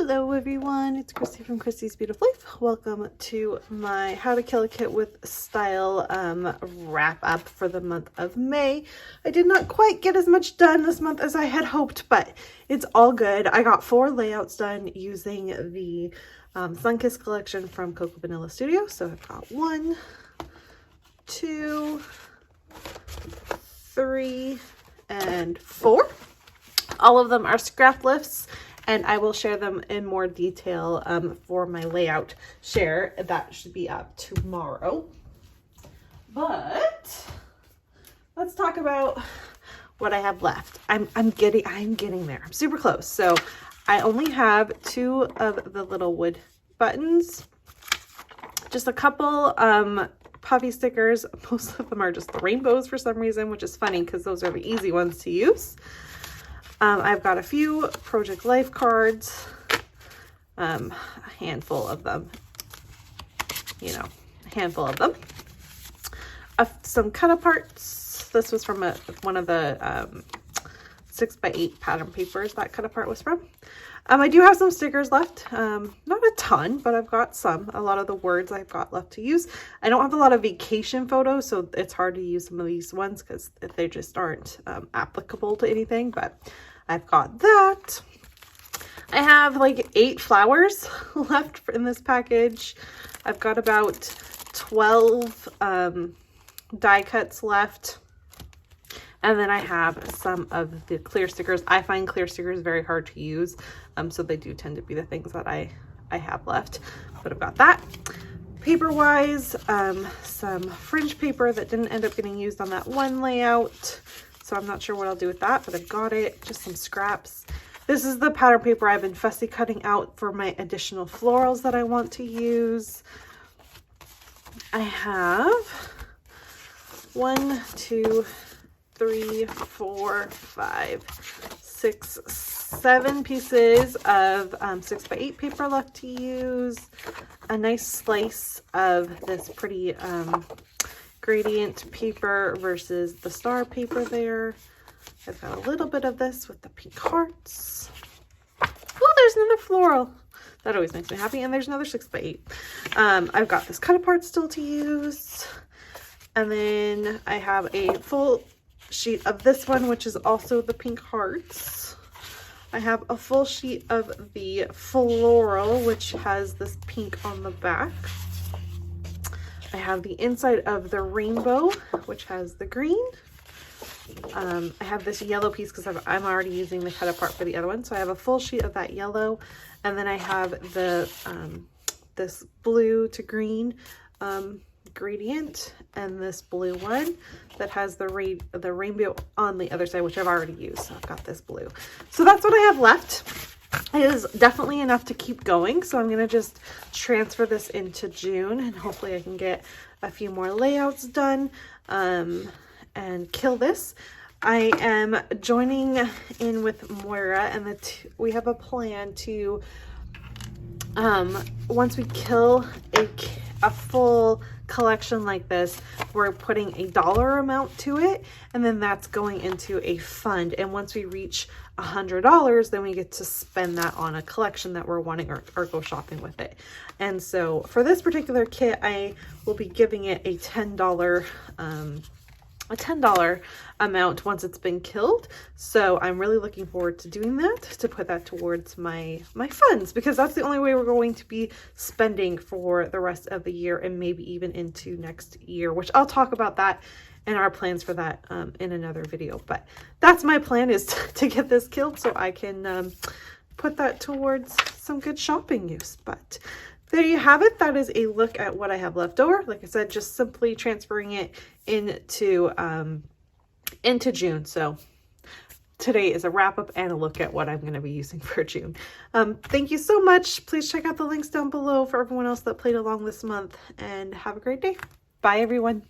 Hello everyone, it's Christy from Christy's Beautiful Life. Welcome to my How to Kill a Kit with Style wrap up for the month of May. I did not quite get as much done this month as I had hoped, but it's all good. I got 4 layouts done using the Sunkissed collection from Coco Vanilla Studio. So I've got 1, 2, 3, and 4. All of them are scrap lifts, and I will share them in more detail for my layout share. That should be up tomorrow. But let's talk about what I have left. I'm getting there. I'm super close. So I only have 2 of the little wood buttons, just a couple puffy stickers. Most of them are just the rainbows for some reason, which is funny because those are the easy ones to use. I've got a few Project Life cards, a handful of them, a some cut aparts. This was from one of the 6x8 pattern papers that cut apart was from. I do have some stickers left, not a ton, but I've got some. A lot of the words I've got left to use. I don't have a lot of vacation photos, so it's hard to use some of these ones because they just aren't applicable to anything, but I've got that. I have like 8 flowers left in this package. I've got about 12 die cuts left. And then I have some of the clear stickers. I find clear stickers very hard to use. So they do tend to be the things that I have left. But I've got that. Paper-wise, some fringe paper that didn't end up getting used on that one layout. So I'm not sure what I'll do with that, but I've got it. Just some scraps. This is the pattern paper I've been fussy cutting out for my additional florals that I want to use. I have 1, 2, 3, 4, 5, 6, 7 pieces of 6x8 paper left to use. A nice slice of this pretty gradient paper versus the star paper there. I've got a little bit of this with the pink hearts. Oh, there's another floral. That always makes me happy. And there's another 6x8. I've got this cut apart still to use. And then I have a full sheet of this one, which is also the pink hearts. I have a full sheet of the floral, which has this pink on the back. I have the inside of the rainbow, which has the green. I have this yellow piece because I'm already using the cut apart for the other one. So I have a full sheet of that yellow. And then I have the this blue to green gradient, and this blue one that has the rainbow on the other side, which I've already used. So I've got this blue. So that's what I have left. It is definitely enough to keep going, so I'm going to just transfer this into June, and hopefully I can get a few more layouts done and kill this. I am joining in with Moira, and we have a plan to, once we kill a full collection like this, we're putting a dollar amount to it, and then that's going into a fund. And once we reach $100, then we get to spend that on a collection that we're wanting, or go shopping with it. And so for this particular kit, I will be giving it a $10 amount once it's been killed. So I'm really looking forward to doing that, to put that towards my funds, because that's the only way we're going to be spending for the rest of the year, and maybe even into next year, which I'll talk about that and our plans for that in another video. But that's my plan, is to get this killed so I can put that towards some good shopping use. But there you have it. That is a look at what I have left over. Like I said, just simply transferring it into June. So today is a wrap up and a look at what I'm going to be using for June. Thank you so much. Please check out the links down below for everyone else that played along this month, and have a great day. Bye everyone.